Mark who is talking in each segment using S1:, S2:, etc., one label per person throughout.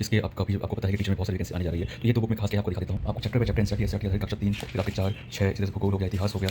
S1: इसके आपको पता है कि टीचर में बहुत सारी वैकेंसी आने जा रही है। तो ये तो बुक में खास के आपको दिखा देता हूँ। आपको चैप्टर बाय चैप्टर एनसीईआरटी कक्षा 3 फिर आपके 4 6 जैसे भूगोल हो गया, इतिहास हो गया,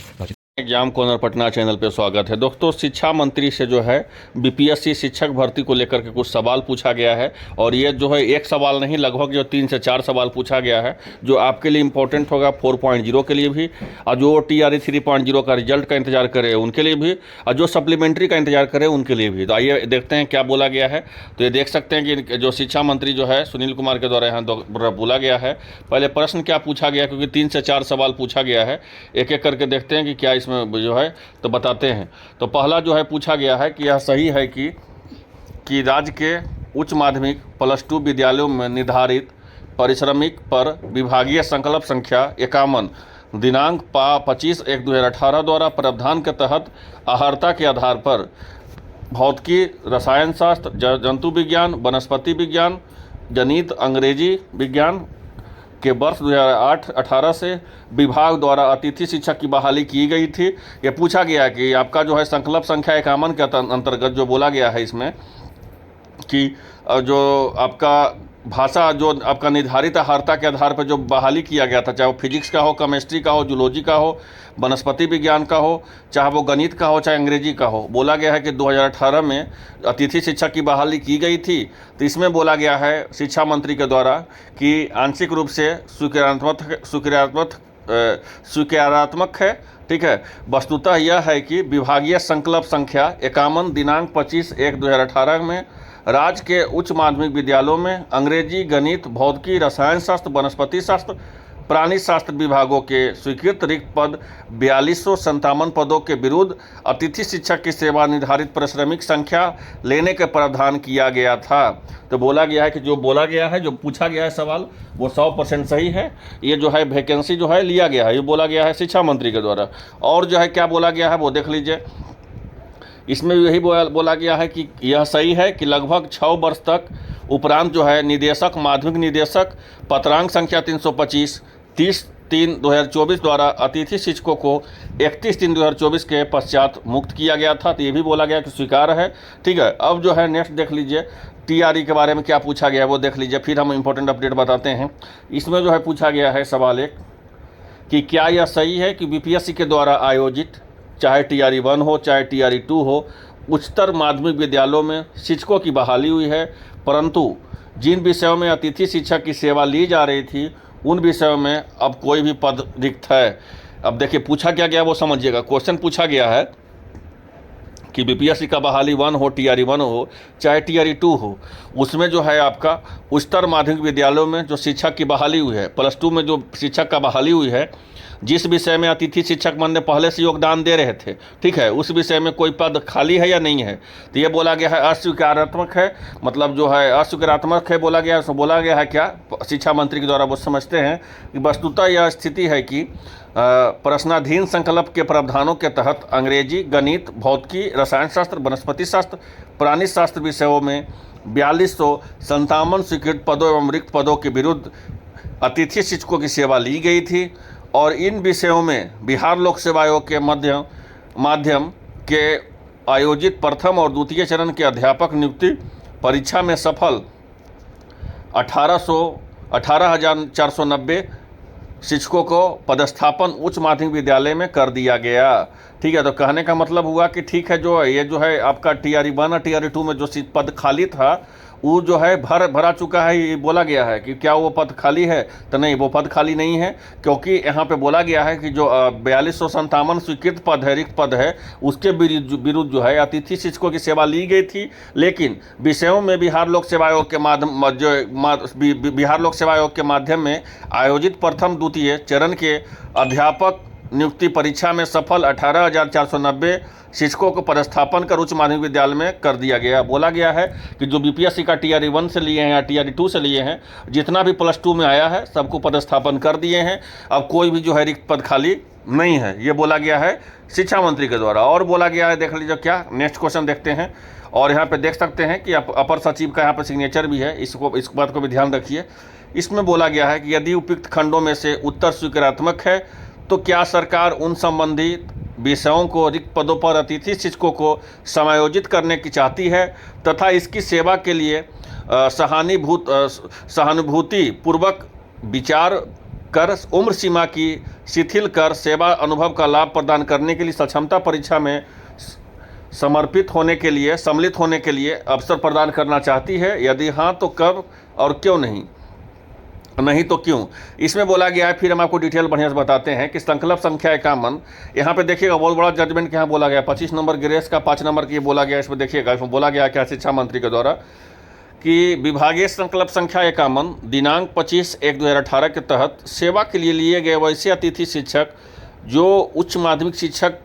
S2: एग्जाम कॉर्नर पटना चैनल पे स्वागत है। दोस्तों, शिक्षा मंत्री से जो है बीपीएससी शिक्षक भर्ती को लेकर के कुछ सवाल पूछा गया है और ये जो है एक सवाल नहीं, लगभग जो 3 से 4 सवाल पूछा गया है जो आपके लिए इंपॉर्टेंट होगा 4.0 के लिए भी, और जो TRE 3.0 का रिजल्ट का इंतजार करे उनके लिए भी, और जो सप्लीमेंट्री का इंतजार करे उनके लिए भी। तो आइए देखते हैं क्या बोला गया है। तो ये देख सकते हैं कि जो शिक्षा मंत्री जो है सुनील कुमार के द्वारा यहाँ बोला गया है। पहले प्रश्न क्या पूछा गया, क्योंकि 3 से 4 सवाल पूछा गया है, एक एक करके देखते हैं कि क्या इसमें जो है तो बताते हैं। तो पहला जो है पूछा गया है कि यह सही है कि राज्य के उच्च माध्यमिक +2 विद्यालयों में निर्धारित पारिश्रमिक पर विभागीय संकल्प संख्या 51 दिनांक 25/1/2018 द्वारा प्रावधान के तहत अर्हता के आधार पर भौतिकी, रसायन शास्त्र, जंतु विज्ञान, वनस्पति विज्ञान, गणित, अंग्रेजी विज्ञान के वर्ष 2008-18 से विभाग द्वारा अतिथि शिक्षक की बहाली की गई थी। ये पूछा गया कि आपका जो है संकल्प संख्या 51 के अंतर्गत जो बोला गया है इसमें कि जो आपका भाषा जो आपका निर्धारित अर्हता के आधार पर जो बहाली किया गया था, चाहे वो फिजिक्स का हो, केमिस्ट्री का हो, जूलॉजी का हो, वनस्पति विज्ञान का हो, चाहे वो गणित का हो, चाहे अंग्रेजी का हो, बोला गया है कि 2018 में अतिथि शिक्षक की बहाली की गई थी। तो इसमें बोला गया है शिक्षा मंत्री के द्वारा कि आंशिक रूप से स्वीकारात्मक है। ठीक है, वस्तुतः यह है कि विभागीय संकल्प संख्या 51 दिनांक 25/1/2018 में राज्य के उच्च माध्यमिक विद्यालयों में अंग्रेजी, गणित, भौतिकी, रसायन शास्त्र, वनस्पति शास्त्र, प्राणी शास्त्र विभागों के स्वीकृत रिक्त पद 4257 पदों के विरुद्ध अतिथि शिक्षक की सेवा निर्धारित पारिश्रमिक संख्या लेने का प्रावधान किया गया था। तो बोला गया है कि जो बोला गया है, जो पूछा गया है सवाल, वो 100% सही है। ये जो है वैकेंसी जो है लिया गया है, ये बोला गया है शिक्षा मंत्री के द्वारा। और जो है क्या बोला गया है वो देख लीजिए। इसमें यही बोला गया है कि यह सही है कि लगभग 6 वर्ष तक उपरांत जो है निदेशक, माध्यमिक निदेशक पत्रांक संख्या 325 30/3/2024 द्वारा अतिथि शिक्षकों को 31/3/2024 के पश्चात मुक्त किया गया था। तो ये भी बोला गया कि स्वीकार है। ठीक है, अब जो है नेक्स्ट देख लीजिए, TRE के बारे में क्या पूछा गया है वो देख लीजिए, फिर हम इंपॉर्टेंट अपडेट बताते हैं। इसमें जो है पूछा गया है सवाल एक कि क्या यह सही है कि बीपीएससी के द्वारा आयोजित चाहे TRE 1 हो चाहे TRE 2 हो, उच्चतर माध्यमिक विद्यालयों में शिक्षकों की बहाली हुई है, परंतु जिन विषयों में अतिथि शिक्षक की सेवा ली जा रही थी उन विषयों में अब कोई भी पद रिक्त है। अब देखिए पूछा क्या गया वो समझिएगा। क्वेश्चन पूछा गया है कि बीपीएससी का बहाली 1 हो, TRE 1 हो चाहे TRE 2 हो, उसमें जो है आपका उच्चतर माध्यमिक विद्यालयों में जो शिक्षक की बहाली हुई है, +2 में जो शिक्षक का बहाली हुई है, जिस विषय में अतिथि शिक्षक मन ने पहले से योगदान दे रहे थे, ठीक है, उस विषय में कोई पद खाली है या नहीं है। तो ये बोला गया है अस्वीकारात्मक है, मतलब जो है अस्वीकारात्मक है बोला गया। बोला गया है क्या शिक्षा मंत्री के द्वारा, वो समझते हैं कि वस्तुतः यह स्थिति है कि प्रश्नाधीन संकल्प के प्रावधानों के तहत अंग्रेजी, गणित, भौतिकी, रसायन शास्त्र, वनस्पति शास्त्र, प्राणी शास्त्र विषयों में 4257 स्वीकृत पदों एवं रिक्त पदों के विरुद्ध अतिथि शिक्षकों की सेवा ली गई थी और इन विषयों में बिहार लोक सेवा आयोग के माध्यम के आयोजित प्रथम और द्वितीय चरण के अध्यापक नियुक्ति परीक्षा में सफल 18,490 शिक्षकों को पदस्थापन उच्च माध्यमिक विद्यालय में कर दिया गया। ठीक है, तो कहने का मतलब हुआ कि ठीक है, जो ये जो है आपका TRE 1 और TRE 2 में जो पद खाली था वो जो है भरा चुका है। ये बोला गया है कि क्या वो पद खाली है, तो नहीं, वो पद खाली नहीं है, क्योंकि यहाँ पे बोला गया है कि जो 4257 स्वीकृत पद है, रिक्त पद है, उसके विरुद्ध जो है अतिथि शिक्षकों की सेवा ली गई थी। लेकिन विषयों में बिहार लोक सेवा आयोग के माध्यम में आयोजित प्रथम द्वितीय चरण के अध्यापक नियुक्ति परीक्षा में सफल 18,490 शिक्षकों को पदस्थापन कर उच्च माध्यमिक विद्यालय में कर दिया गया। बोला गया है कि जो बीपीएससी का TRE 1 से लिए हैं या TRE 2 से लिए हैं, जितना भी +2 में आया है सबको पदस्थापन कर दिए हैं। अब कोई भी जो है रिक्त पद खाली नहीं है, ये बोला गया है शिक्षा मंत्री के द्वारा। और बोला गया है, देख लीजिए क्या, नेक्स्ट क्वेश्चन देखते हैं। और यहाँ पे देख सकते हैं कि अपर सचिव का यहाँ पर सिग्नेचर भी है, इस बात को भी ध्यान रखिए। इसमें बोला गया है कि यदि उपयुक्त खंडों में से उत्तर स्वीकारात्मक है तो क्या सरकार उन संबंधित विषयों को रिक्त पदों पर अतिथि शिक्षकों को समायोजित करने की चाहती है तथा इसकी सेवा के लिए सहानुभूति पूर्वक विचार कर उम्र सीमा की शिथिल कर सेवा अनुभव का लाभ प्रदान करने के लिए सक्षमता परीक्षा में समर्पित होने के लिए सम्मिलित होने के लिए अवसर प्रदान करना चाहती है। यदि हाँ तो कब और क्यों नहीं तो क्यों। इसमें बोला गया है, फिर हम आपको डिटेल बढ़िया से बताते हैं कि संकल्प संख्या 51, यहाँ पे देखिएगा बहुत बड़ा जजमेंट यहाँ बोला गया 25 नंबर ग्रेस का 5 नंबर की बोला गया। इसमें देखिएगा, इसमें बोला गया क्या शिक्षा मंत्री के द्वारा कि विभागीय संकल्प संख्या 51 दिनांक 25/1/2018 के तहत सेवा के लिए गए वैसे अतिथि शिक्षक जो उच्च माध्यमिक शिक्षक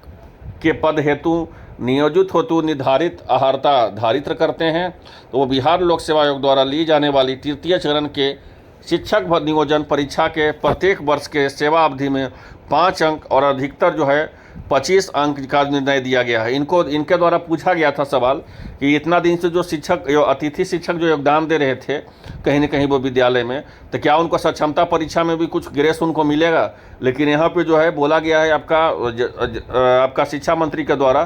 S2: के पद हेतु नियोजित हेतु निर्धारित अर्हता धारित करते हैं, तो वो बिहार लोक सेवा आयोग द्वारा ली जाने वाली तृतीय चरण के शिक्षक नियोजन परीक्षा के प्रत्येक वर्ष के सेवा अवधि में 5 अंक और अधिकतर जो है 25 अंक का निर्णय दिया गया है। इनके द्वारा पूछा गया था सवाल कि इतना दिन से जो शिक्षक अतिथि शिक्षक जो योगदान दे रहे थे कहीं न कहीं वो विद्यालय में, तो क्या उनको सक्षमता परीक्षा में भी कुछ ग्रेस उनको मिलेगा। लेकिन यहाँ पे जो है बोला गया है आपका शिक्षा मंत्री के द्वारा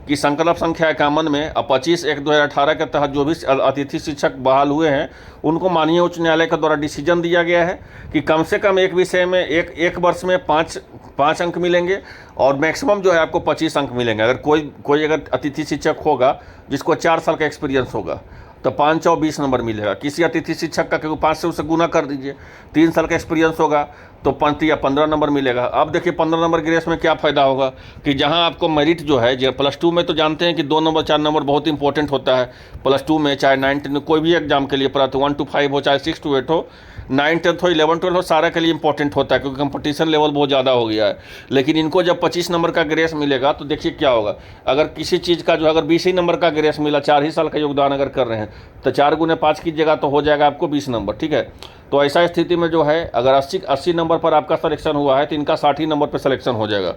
S2: कि संकल्प संख्या 51 में 25/1/2018 के तहत जो भी अतिथि शिक्षक बहाल हुए हैं उनको माननीय उच्च न्यायालय के द्वारा डिसीजन दिया गया है कि कम से कम एक विषय में एक वर्ष में 5 अंक मिलेंगे और मैक्सिमम जो है आपको 25 अंक मिलेंगे। अगर कोई अगर अतिथि शिक्षक होगा जिसको 4 साल का एक्सपीरियंस होगा तो 5 और 20 नंबर मिलेगा। किसी अतिथि शिक्षक का क्योंकि 5 से उसे गुना कर दीजिए, 3 साल का एक्सपीरियंस होगा तो 5 या 15 नंबर मिलेगा। अब देखिए 15 नंबर ग्रेस में क्या फ़ायदा होगा कि जहां आपको मेरिट जो है +2 में तो जानते हैं कि 2 नंबर 4 नंबर बहुत इंपॉर्टेंट होता है +2 में, चाहे 9 10 कोई भी एग्जाम के लिए पढ़ा तो 1 to 5 हो, चाहे 6 to 8 हो, 9 10 हो, 11 12 हो, सारा के लिए इंपॉर्टेंट होता है क्योंकि कंपटीशन लेवल बहुत ज़्यादा हो गया है। लेकिन इनको जब 25 नंबर का ग्रेस मिलेगा तो देखिए क्या होगा। अगर किसी चीज़ का जो अगर 20 ही नंबर का ग्रेस मिला, 4 ही साल का योगदान अगर कर रहे हैं तो 4 गुने 5 कीजिएगा तो हो जाएगा आपको 20 नंबर, ठीक है। तो ऐसा स्थिति में जो है अगर 80 नंबर पर आपका सिलेक्शन हुआ है तो इनका 60 नंबर पर सिलेक्शन हो जाएगा।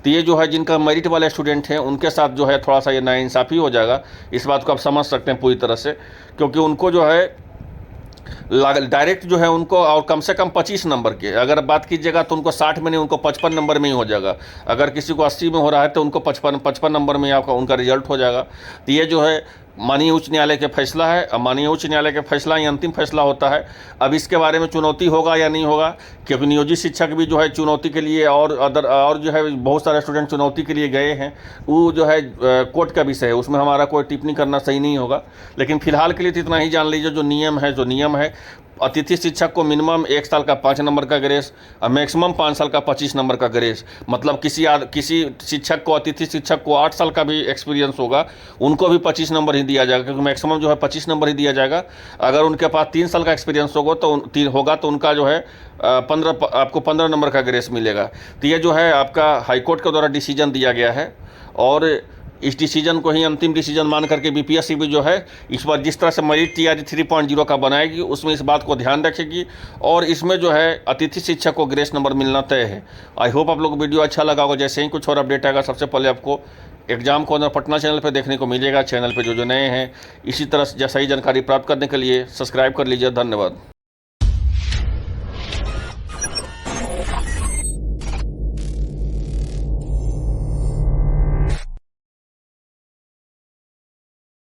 S2: तो ये जो है जिनका मेरिट वाले स्टूडेंट हैं उनके साथ जो है थोड़ा सा ये नाइंसाफ़ी हो जाएगा। इस बात को आप समझ सकते हैं पूरी तरह से, क्योंकि उनको जो है डायरेक्ट जो है उनको और कम से कम 25 नंबर के अगर बात कीजिएगा तो उनको 60 में नहीं, उनको 55 नंबर में ही हो जाएगा। अगर किसी को 80 में हो रहा है तो उनको 55 नंबर में आपका उनका रिजल्ट हो जाएगा। तो ये जो है माननीय उच्च न्यायालय के फैसला है। अब माननीय उच्च न्यायालय का फैसला ही अंतिम फैसला होता है। अब इसके बारे में चुनौती होगा या नहीं होगा, क्योंकि नियोजित शिक्षक भी जो है चुनौती के लिए और जो है बहुत सारे स्टूडेंट चुनौती के लिए गए हैं, वो जो है कोर्ट का विषय है, उसमें हमारा कोई टिप्पणी करना सही नहीं होगा। लेकिन फिलहाल के लिए तो इतना ही जान लीजिए जो नियम है अतिथि शिक्षक को मिनिमम 1 साल का 5 नंबर का ग्रेस और मैक्सिमम 5 साल का 25 नंबर का ग्रेस। मतलब किसी शिक्षक को अतिथि शिक्षक को 8 साल का भी एक्सपीरियंस होगा उनको भी 25 नंबर ही दिया जाएगा, क्योंकि मैक्सिमम जो है 25 नंबर ही दिया जाएगा। अगर उनके पास 3 साल का एक्सपीरियंस होगा तो उनका जो है 15 नंबर का ग्रेस मिलेगा। तो ये जो है आपका हाईकोर्ट के द्वारा डिसीजन दिया गया है और इस डिसीजन को ही अंतिम डिसीजन मान करके बीपीएससी भी जो है इस बार जिस तरह से मेरिट टीआरई 3.0 का बनाएगी उसमें इस बात को ध्यान रखेगी और इसमें जो है अतिथि शिक्षक को ग्रेस नंबर मिलना तय है। आई होप आप लोग को वीडियो अच्छा लगा होगा। जैसे ही कुछ और अपडेट आएगा सबसे पहले आपको एग्जाम कॉर्नर पटना चैनल पर देखने को मिलेगा। चैनल पर जो नए हैं इसी तरह से सही जानकारी प्राप्त करने के लिए सब्सक्राइब कर लीजिए। धन्यवाद।